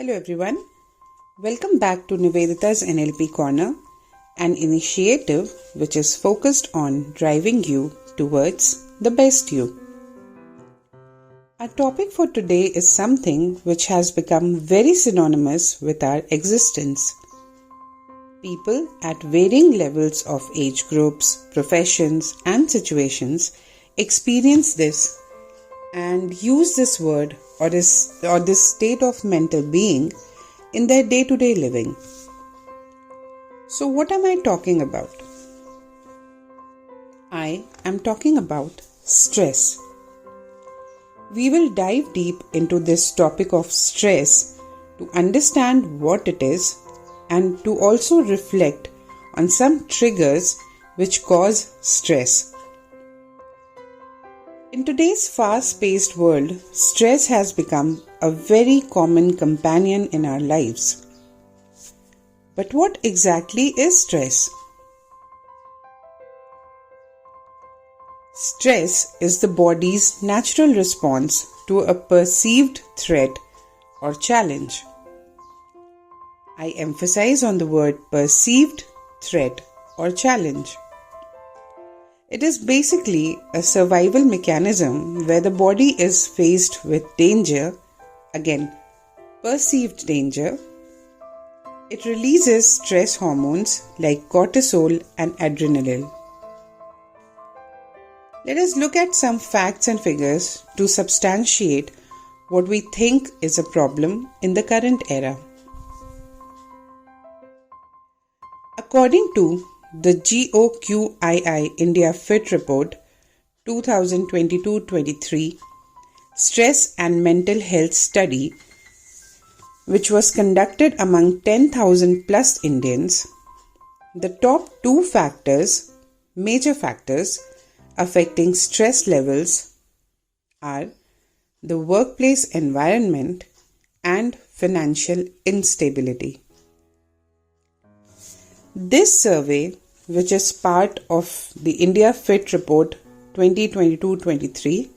Hello everyone, welcome back to Nivedita's NLP Corner, an initiative which is focused on driving you towards the best you. Our topic for today is something which has become very synonymous with our existence. People at varying levels of age groups, professions and situations experience this and use this word or this state of mental being in their day-to-day living. So what am I talking about? I am talking about stress. We will dive deep into this topic of stress to understand what it is and to also reflect on some triggers which cause stress. In today's fast-paced world, stress has become a very common companion in our lives. But what exactly is stress? Stress is the body's natural response to a perceived threat or challenge. I emphasize on the word perceived threat or challenge. It is basically a survival mechanism where the body is faced with danger, again, perceived danger. It releases stress hormones like cortisol and adrenaline. Let us look at some facts and figures to substantiate what we think is a problem in the current era. According to the GOQII India Fit Report 2022-23 Stress and Mental Health Study, which was conducted among 10,000 plus Indians, the top two major factors affecting stress levels are the workplace environment and financial instability. This survey, which is part of the India Fit Report 2022-23,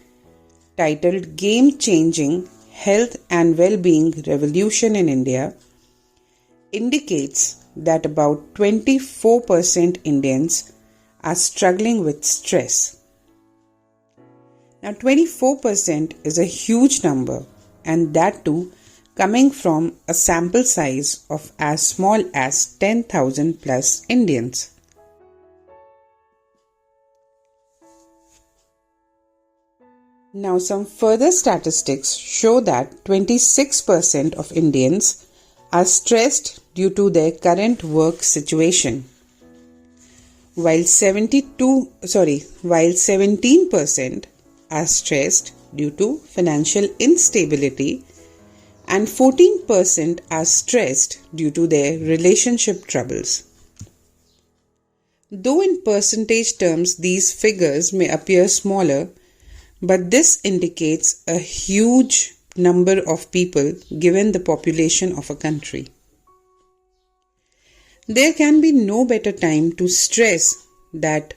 titled Game Changing Health and Well-Being Revolution in India, indicates that about 24% Indians are struggling with stress. Now 24% is a huge number, and that too coming from a sample size of as small as 10,000 plus Indians. Now some further statistics show that 26% of Indians are stressed due to their current work situation, while 17% are stressed due to financial instability and 14% are stressed due to their relationship troubles. Though in percentage terms these figures may appear smaller, but this indicates a huge number of people given the population of a country. There can be no better time to stress that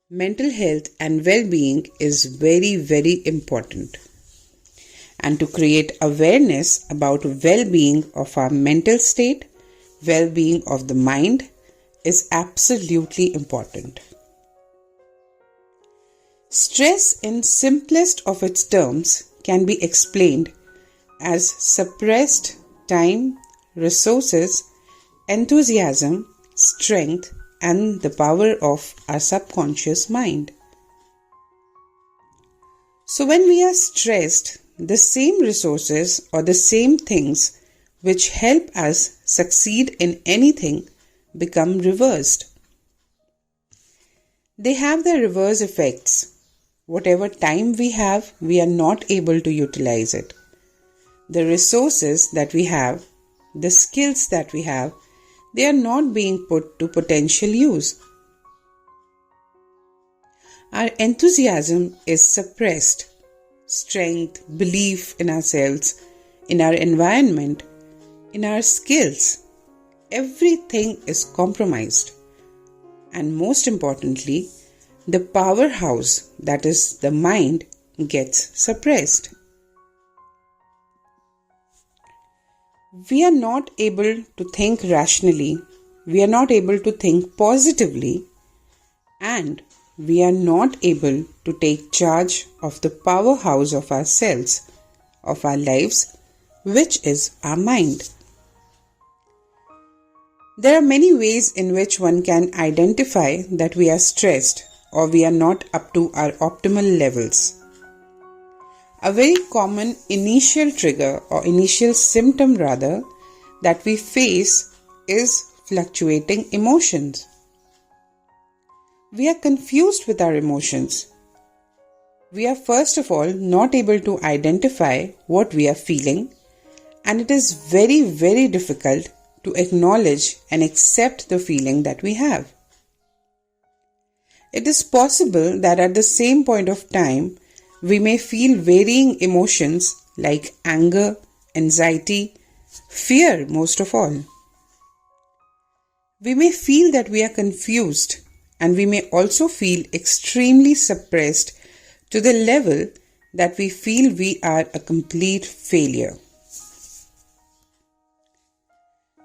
mental health and well-being is very, very important, and to create awareness about well-being of our mental state, well-being of the mind is absolutely important. Stress in simplest of its terms can be explained as suppressed time, resources, enthusiasm, strength, and the power of our subconscious mind. So when we are stressed, the same resources or the same things which help us succeed in anything become reversed. They have their reverse effects. Whatever time we have, we are not able to utilize it. The resources that we have, the skills that we have, they are not being put to potential use. Our enthusiasm is suppressed. Strength, belief in ourselves, in our environment, in our skills, everything is compromised. And most importantly, the powerhouse, that is the mind, gets suppressed. We are not able to think rationally, we are not able to think positively, and we are not able to take charge of the powerhouse of ourselves, of our lives, which is our mind. There are many ways in which one can identify that we are stressed or we are not up to our optimal levels. A very common initial trigger or initial symptom rather that we face is fluctuating emotions. We are confused with our emotions. We are first of all not able to identify what we are feeling, and it is very, very difficult to acknowledge and accept the feeling that we have. It is possible that at the same point of time, we may feel varying emotions like anger, anxiety, fear most of all. We may feel that we are confused, and we may also feel extremely suppressed to the level that we feel we are a complete failure.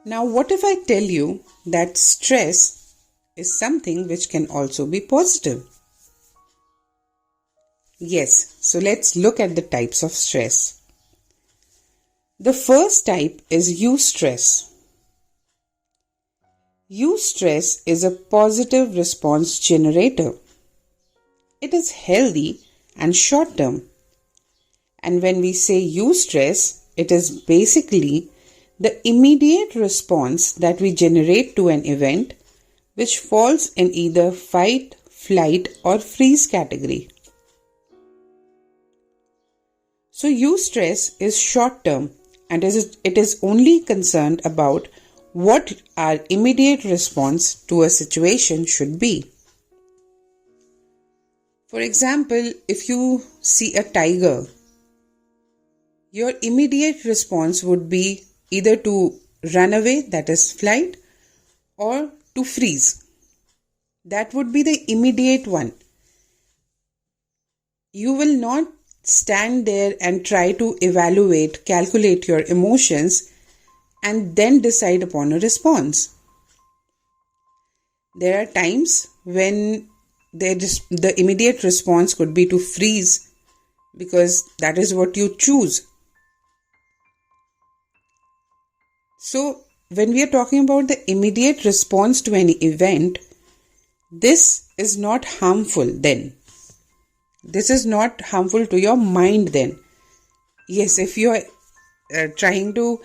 Now, what if I tell you that stress is something which can also be positive? Yes, so let's look at the types of stress. The first type is eustress. Eustress is a positive response generator. It is healthy and short term. And when we say eustress, it is basically the immediate response that we generate to an event which falls in either fight, flight, or freeze category. So eustress is short term and it is only concerned about what our immediate response to a situation should be. For example, if you see a tiger, your immediate response would be either to run away, that is flight, or to freeze. That would be the immediate one. You will not stand there and try to evaluate, calculate your emotions and then decide upon a response. There are times when the immediate response could be to freeze because that is what you choose. So, when we are talking about the immediate response to any event, this is not harmful then. This is not harmful to your mind then. Yes, if you are trying to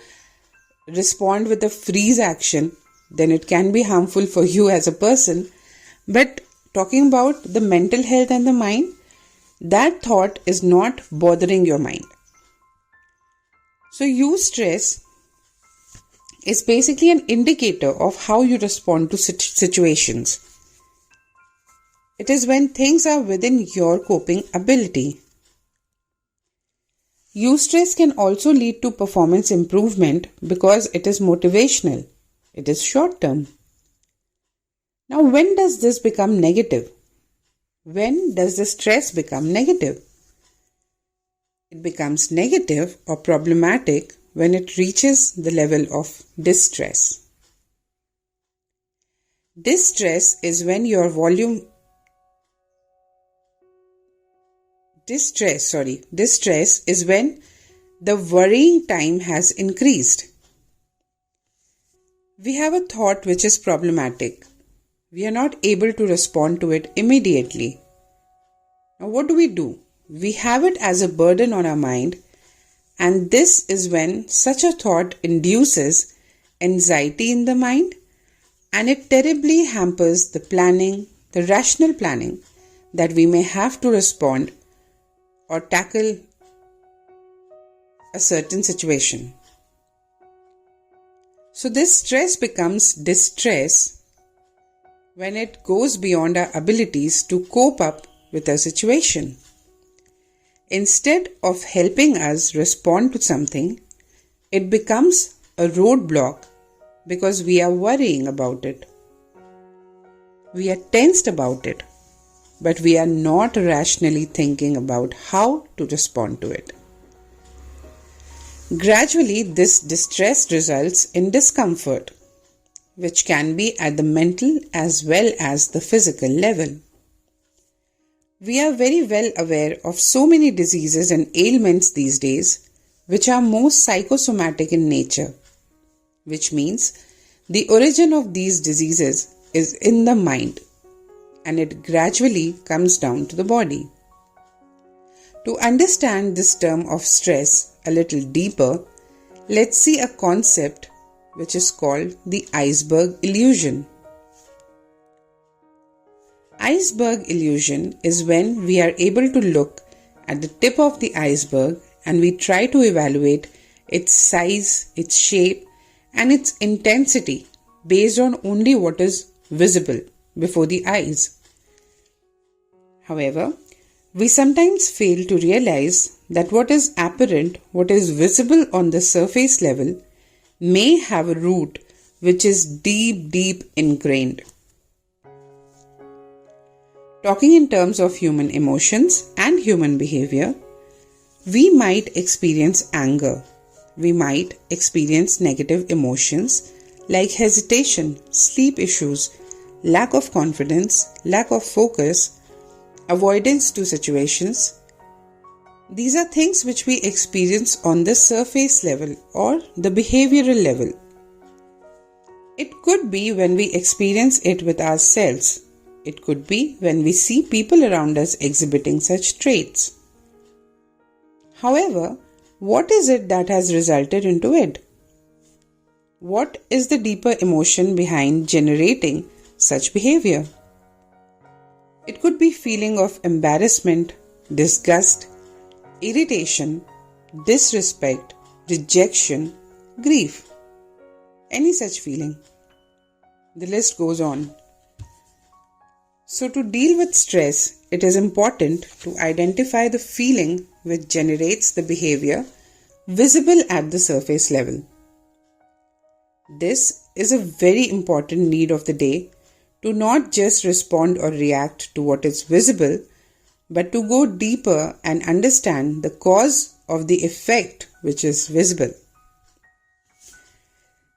respond with a freeze action, then it can be harmful for you as a person. But talking about the mental health and the mind, that thought is not bothering your mind. So eustress is basically an indicator of how you respond to situations. It is when things are within your coping ability. Eustress can also lead to performance improvement because it is motivational. It is short term. Now, when does this become negative? When does the stress become negative? It becomes negative or problematic when it reaches the level of distress. Distress is when your Distress is when the worrying time has increased. We have a thought which is problematic. We are not able to respond to it immediately. Now what do? We have it as a burden on our mind, and this is when such a thought induces anxiety in the mind, and it terribly hampers the planning, the rational planning that we may have to respond or tackle a certain situation. So this stress becomes distress when it goes beyond our abilities to cope up with a situation. Instead of helping us respond to something, it becomes a roadblock because we are worrying about it. We are tensed about it, but we are not rationally thinking about how to respond to it. Gradually, this distress results in discomfort, which can be at the mental as well as the physical level. We are very well aware of so many diseases and ailments these days, which are most psychosomatic in nature, which means the origin of these diseases is in the mind and it gradually comes down to the body. To understand this term of stress a little deeper, let's see a concept which is called the iceberg illusion. Iceberg illusion is when we are able to look at the tip of the iceberg and we try to evaluate its size, its shape, and its intensity based on only what is visible before the eyes. However, we sometimes fail to realize that what is apparent, what is visible on the surface level, may have a root which is deep ingrained. Talking in terms of human emotions and human behavior, we might experience anger. We might experience negative emotions like hesitation, sleep issues, lack of confidence, lack of focus, avoidance to situations. These are things which we experience on the surface level or the behavioral level. It could be when we experience it with ourselves. It could be when we see people around us exhibiting such traits. However, what is it that has resulted into it? What is the deeper emotion behind generating such behavior? It could be feeling of embarrassment, disgust, irritation, disrespect, rejection, grief, any such feeling. The list goes on. So to deal with stress, it is important to identify the feeling which generates the behavior visible at the surface level. This is a very important need of the day, to not just respond or react to what is visible, but to go deeper and understand the cause of the effect which is visible.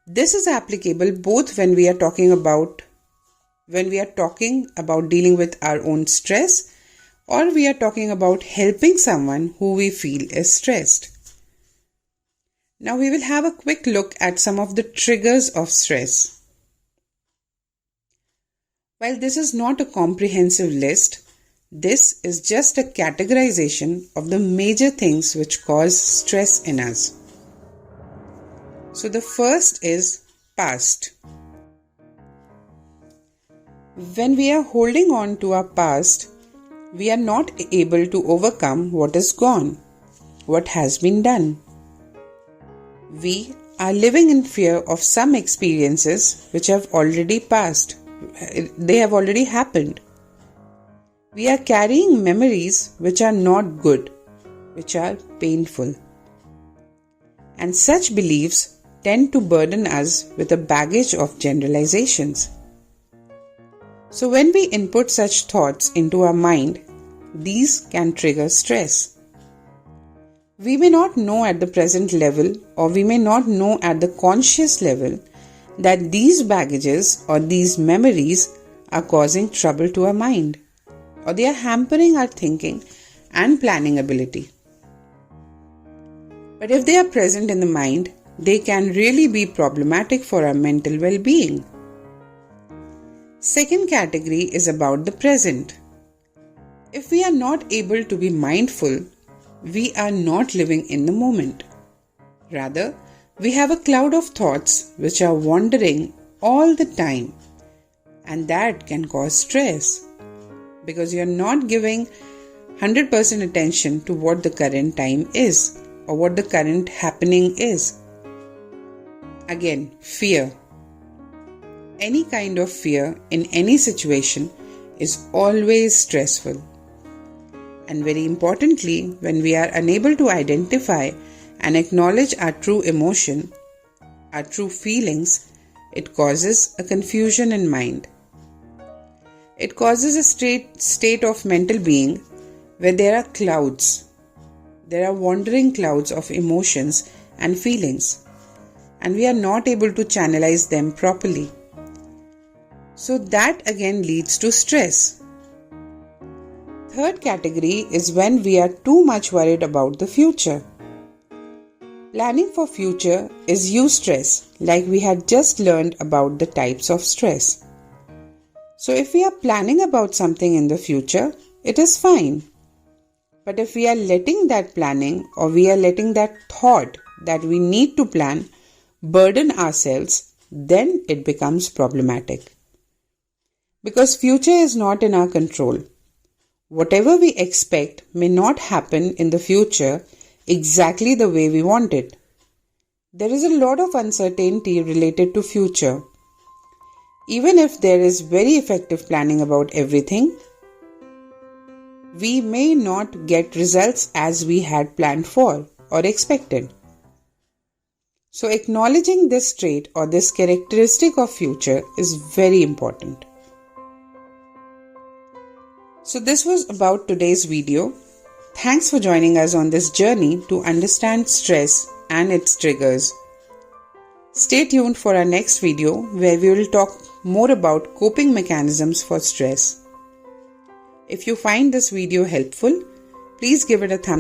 This is applicable both when we are talking about dealing with our own stress, or we are talking about helping someone who we feel is stressed. Now we will have a quick look at some of the triggers of stress. While this is not a comprehensive list, this is just a categorization of the major things which cause stress in us. So the first is past. When we are holding on to our past, we are not able to overcome what is gone, what has been done. We are living in fear of some experiences which have already passed. They have already happened. We are carrying memories which are not good, which are painful. And such beliefs tend to burden us with a baggage of generalizations. So when we input such thoughts into our mind, these can trigger stress. We may not know at the present level, or we may not know at the conscious level, that these baggages or these memories are causing trouble to our mind, or they are hampering our thinking and planning ability. But if they are present in the mind, they can really be problematic for our mental well-being. Second category is about the present. If we are not able to be mindful, we are not living in the moment. Rather, we have a cloud of thoughts which are wandering all the time, and that can cause stress because you are not giving 100% attention to what the current time is or what the current happening is. Again, fear. Any kind of fear in any situation is always stressful. And very importantly, when we are unable to identify and acknowledge our true emotion, our true feelings, it causes a confusion in mind. It causes a state of mental being where there are clouds. There are wandering clouds of emotions and feelings, and we are not able to channelize them properly. So that again leads to stress. Third category is when we are too much worried about the future. Planning for future is eustress, like we had just learned about the types of stress. So if we are planning about something in the future, it is fine. But if we are letting that planning or we are letting that thought that we need to plan burden ourselves, then it becomes problematic. Because future is not in our control. Whatever we expect may not happen in the future exactly the way we want it. There is a lot of uncertainty related to future. Even if there is very effective planning about everything, we may not get results as we had planned for or expected. So acknowledging this trait or this characteristic of future is very important. So this was about today's video. Thanks for joining us on this journey to understand stress and its triggers. Stay tuned for our next video where we will talk more about coping mechanisms for stress. If you find this video helpful, please give it a thumbs